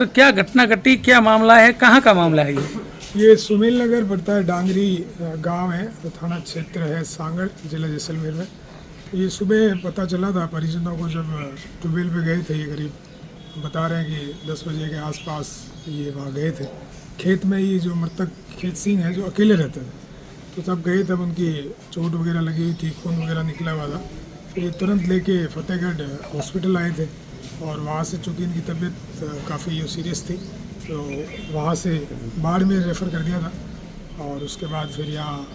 तो क्या घटना घटी, क्या मामला है, कहाँ का मामला है ये सुमेल नगर पड़ता है, डांगरी गांव है, तो थाना क्षेत्र है सांगड़, जिला जैसलमेर में। ये सुबह पता चला था परिजनों को, जब ट्यूबवेल पे गए थे। ये करीब बता रहे हैं कि 10 बजे के आसपास ये वहाँ गए थे। खेत में ये जो मृतक खेत सिंह है, जो अकेले रहते थे, तो तब गए, तब उनकी चोट वगैरह लगी हुई थी, खून वगैरह निकला हुआ था। फिर ये तुरंत लेके फतेहगढ़ हॉस्पिटल आए थे, और वहाँ से चूँकि इनकी तबीयत काफ़ी सीरियस थी, तो वहाँ से बाढ़ में रेफ़र कर दिया था, और उसके बाद फिर यहाँ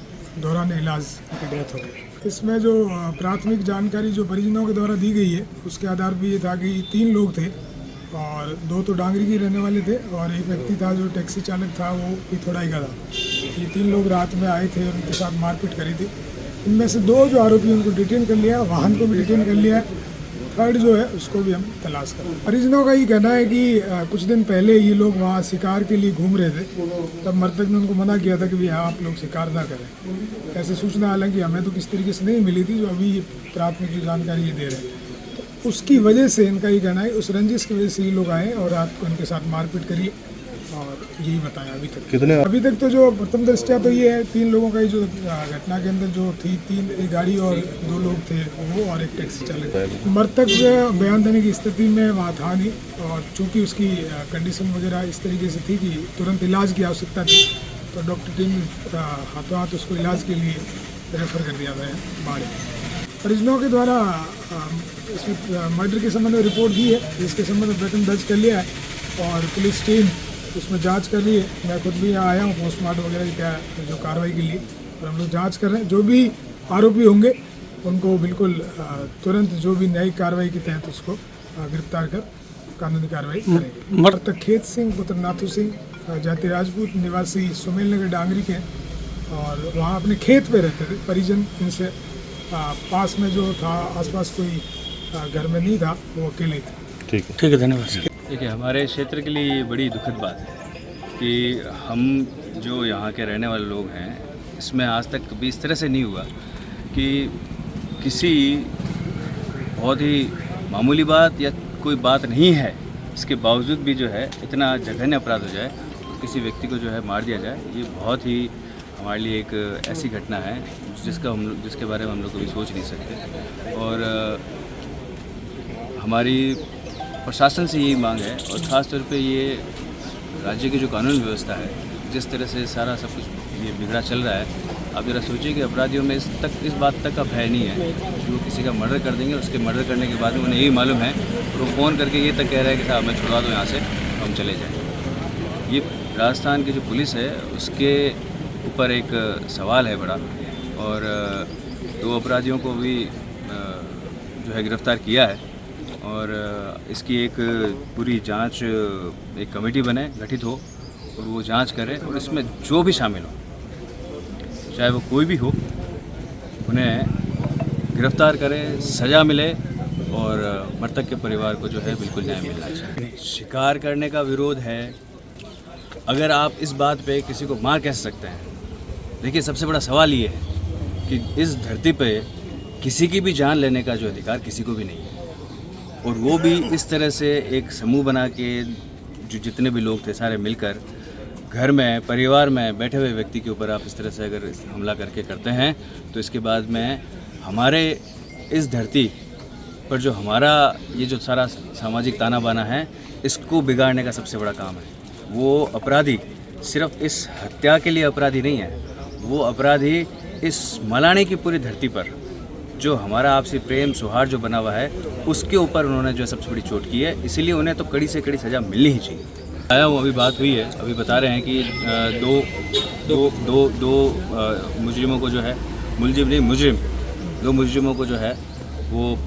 दौरान इलाज की डेथ हो गई। इसमें जो प्राथमिक जानकारी जो परिजनों के द्वारा दी गई है, उसके आधार पर ये था कि 3 लोग थे, और 2 तो डांगरी के रहने वाले थे, और एक व्यक्ति था जो टैक्सी चालक था, वो पिथौराई का था। ये 3 लोग रात में आए थे और उनके साथ मारपीट करी थी। इनमें से 2 जो आरोपी, उनको डिटेन कर लिया, वाहन को भी डिटेन कर लिया है। थर्ड जो है उसको भी हम तलाश कर रहे हैं। परिजनों का ये कहना है कि कुछ दिन पहले ये लोग वहाँ शिकार के लिए घूम रहे थे, तब मृतक ने उनको मना किया था कि भैया आप लोग शिकार ना करें। ऐसे सूचना हालांकि हमें तो किस तरीके से नहीं मिली थी, जो अभी प्राथमिक जो जानकारी ये दे रहे हैं, तो उसकी वजह से इनका ये कहना है, उस रंजिश की वजह से ये लोग आए और रात को इनके साथ मारपीट करी, और यही बताया अभी तक। कितने अभी तक तो जो प्रथम दृष्टया तो ये है, 3 लोगों का ही जो घटना के अंदर जो थी, 3 एक गाड़ी और 2 लोग थे वो, और एक टैक्सी चालक। मृतक बयान देने की स्थिति में वहाँ था नहीं, और चूंकि उसकी कंडीशन वगैरह इस तरीके से थी कि तुरंत इलाज की आवश्यकता थी, तो डॉक्टर टीम ने हाथों हाथ उसको इलाज के लिए रेफर कर दिया था बाढ़। परिजनों के द्वारा इसमें मर्डर के संबंध में रिपोर्ट दी है, जिसके संबंध में प्रकरण दर्ज कर लिया है, और पुलिस टीम उसमें जांच कर रही है। मैं खुद भी यहाँ आया हूँ पोस्टमार्टम वगैरह की क्या जो कार्रवाई के लिए, और हम लोग जांच कर रहे हैं। जो भी आरोपी होंगे उनको बिल्कुल तुरंत जो भी न्यायिक कार्रवाई के तहत उसको गिरफ्तार कर कानूनी कार्रवाई करेंगे। मृतक खेत सिंह पुत्र नाथू सिंह जाति राजपूत, निवासी सुमेल नगर डांगरी के, और वहाँ अपने खेत पे रहते थे। परिजन इनसे पास में जो था, आसपास कोई घर में नहीं था, वो अकेले थे। ठीक है, धन्यवाद। देखिए, हमारे क्षेत्र के लिए बड़ी दुखद बात है कि हम जो यहाँ के रहने वाले लोग हैं, इसमें आज तक कभी इस तरह से नहीं हुआ कि किसी बहुत ही मामूली बात या कोई बात नहीं है, इसके बावजूद भी जो है इतना जघन्य अपराध हो जाए, किसी व्यक्ति को जो है मार दिया जाए। ये बहुत ही हमारे लिए एक ऐसी घटना है जिसके बारे में हम लोग कभी सोच नहीं सकते। और हमारी प्रशासन से यही मांग है, और ख़ास तौर पे ये राज्य की जो कानून व्यवस्था है, जिस तरह से सारा सब कुछ ये बिगड़ा चल रहा है, आप ज़रा सोचिए कि अपराधियों में इस बात तक का भय नहीं है कि वो किसी का मर्डर कर देंगे। उसके मर्डर करने के बाद में उन्हें यही मालूम है, और वो फ़ोन करके ये तक कह रहा है कि साहब हमें छुड़वा दो यहाँ से, हम चले जाएँ। ये राजस्थान की जो पुलिस है, उसके ऊपर एक सवाल है बड़ा, और 2 अपराधियों को भी जो है गिरफ़्तार किया है, और इसकी एक पूरी जांच, एक कमेटी बने, गठित हो, और वो जांच करे, और इसमें जो भी शामिल हो, चाहे वो कोई भी हो, उन्हें गिरफ्तार करे, सज़ा मिले, और मृतक के परिवार को जो है बिल्कुल न्याय मिलना चाहिए। शिकार करने का विरोध है, अगर आप इस बात पे किसी को मार कैसे सकते हैं? देखिए, सबसे बड़ा सवाल ये है कि इस धरती पे किसी की भी जान लेने का जो अधिकार किसी को भी नहीं है, और वो भी इस तरह से एक समूह बना के, जो जितने भी लोग थे सारे मिलकर, घर में परिवार में बैठे हुए व्यक्ति के ऊपर आप इस तरह से अगर हमला करके करते हैं, तो इसके बाद में हमारे इस धरती पर जो हमारा ये जो सारा सामाजिक ताना बाना है, इसको बिगाड़ने का सबसे बड़ा काम है। वो अपराधी सिर्फ इस हत्या के लिए अपराधी नहीं है, वो अपराधी इस मलाने की पूरी धरती पर जो हमारा आपसी प्रेम सौहार्द जो बना हुआ है, उसके ऊपर उन्होंने जो सबसे बड़ी चोट की है। इसीलिए उन्हें तो कड़ी से कड़ी सज़ा मिलनी ही चाहिए। आया हूँ, अभी बात हुई है, अभी बता रहे हैं कि दो मुजरिमों को जो है, दो मुजरिमों को जो है वो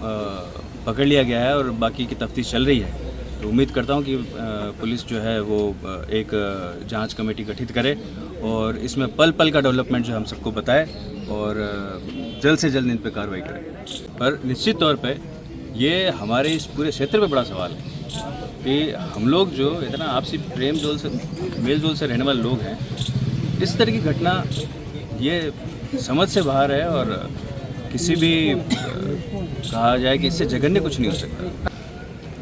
पकड़ लिया गया है, और बाकी की तफ्तीश चल रही है। तो उम्मीद करता हूँ कि पुलिस जो है वो एक जांच कमेटी गठित करे, और इसमें पल पल का डेवलपमेंट जो हम सबको बताए, और जल्द से जल्द इन पर कार्रवाई करें। पर निश्चित तौर पे ये हमारे इस पूरे क्षेत्र पे बड़ा सवाल है कि हम लोग जो इतना आपसी मेल जोल से रहने वाले लोग हैं, इस तरह की घटना ये समझ से बाहर है, और किसी भी कहा जाए कि इससे जघन्य कुछ नहीं हो सकता।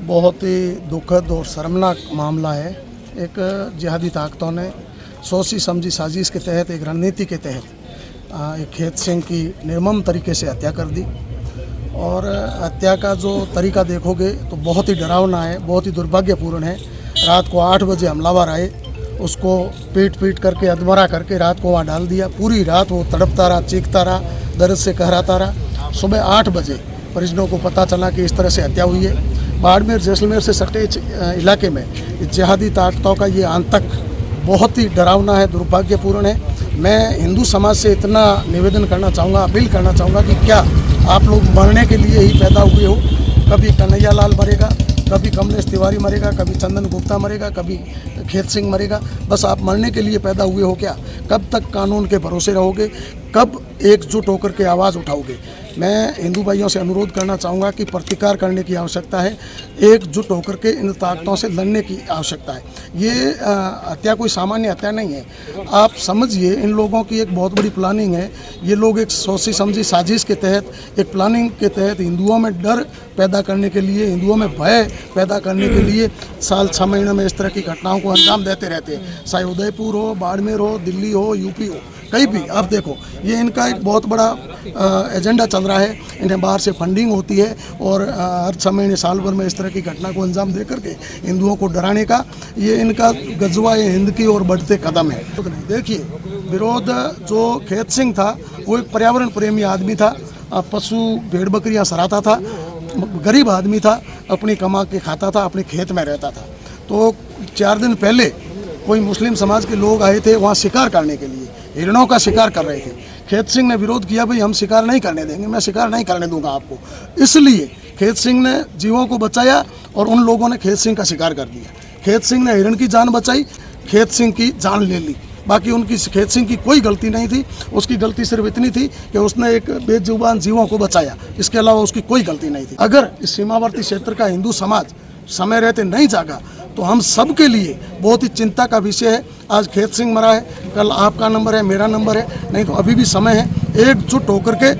बहुत ही दुखद और शर्मनाक मामला है। एक जिहादी ताकतों ने सोची समझी साजिश के तहत, एक रणनीति के तहत एक खेत सिंह की निर्मम तरीके से हत्या कर दी। और हत्या का जो तरीका देखोगे तो बहुत ही डरावना है, बहुत ही दुर्भाग्यपूर्ण है। रात को 8 बजे हमलावर आए, उसको पीट करके अधमरा करके रात को वहाँ डाल दिया। पूरी रात वो तड़पता रहा, चीखता रहा, दर्द से कहराता रहा। सुबह 8 बजे परिजनों को पता चला कि इस तरह से हत्या हुई है। बाड़मेर जैसलमेर से सटे इलाके में जिहादी ताकतों का ये आतंक बहुत ही डरावना है, दुर्भाग्यपूर्ण है। मैं हिंदू समाज से इतना निवेदन करना चाहूँगा, अपील करना चाहूँगा कि क्या आप लोग मरने के लिए ही पैदा हुए हो? कभी कन्हैया लाल मरेगा, कभी कमलेश तिवारी मरेगा, कभी चंदन गुप्ता मरेगा, कभी खेत सिंह मरेगा। बस आप मरने के लिए पैदा हुए हो क्या? कब तक कानून के भरोसे रहोगे? कब एकजुट होकर के आवाज़ उठाओगे? मैं हिंदू भाइयों से अनुरोध करना चाहूँगा कि प्रतिकार करने की आवश्यकता है, एकजुट होकर के इन ताकतों से लड़ने की आवश्यकता है। ये हत्या कोई सामान्य हत्या नहीं है। आप समझिए, इन लोगों की एक बहुत बड़ी प्लानिंग है। ये लोग एक सोची समझी साजिश के तहत, एक प्लानिंग के तहत हिंदुओं में डर पैदा करने के लिए, हिंदुओं में भय पैदा करने के लिए साल 6 महीने में इस तरह की घटनाओं को अंजाम देते रहते हैं। चाहे उदयपुर हो, बाड़मेर हो, दिल्ली हो, यूपी हो, कहीं भी आप देखो, ये इनका एक बहुत बड़ा एजेंडा चल रहा है। इन्हें बाहर से फंडिंग होती है और हर 6 महीने साल भर में इस तरह की घटना को अंजाम दे करके हिंदुओं को डराने का ये इनका गजवा हिंद की ओर बढ़ते कदम है। देखिए, विरोध जो खेत सिंह था वो एक पर्यावरण प्रेमी आदमी था, पशु भेड़ बकरियां सराहता था, गरीब आदमी था, अपनी कमा के खाता था, अपने खेत में रहता था। तो 4 दिन पहले कोई मुस्लिम समाज के लोग आए थे वहाँ शिकार करने के लिए, हिरणों का शिकार कर रहे थे। खेत सिंह ने विरोध किया, भाई हम शिकार नहीं करने देंगे, मैं शिकार नहीं करने दूंगा आपको। इसलिए खेत सिंह ने जीवों को बचाया और उन लोगों ने खेत सिंह का शिकार कर दिया। खेत सिंह ने हिरण की जान बचाई, खेत सिंह की जान ले ली। बाकी उनकी खेत सिंह की कोई गलती नहीं थी। उसकी गलती सिर्फ इतनी थी कि उसने एक बेजुबान जीवों को बचाया, इसके अलावा उसकी कोई गलती नहीं थी। अगर इस सीमावर्ती क्षेत्र का हिंदू समाज समय रहते नहीं जागा तो हम सब के लिए बहुत ही चिंता का विषय है। आज खेत सिंह मरा है, कल आपका नंबर है, मेरा नंबर है, नहीं तो अभी भी समय है एकजुट होकर के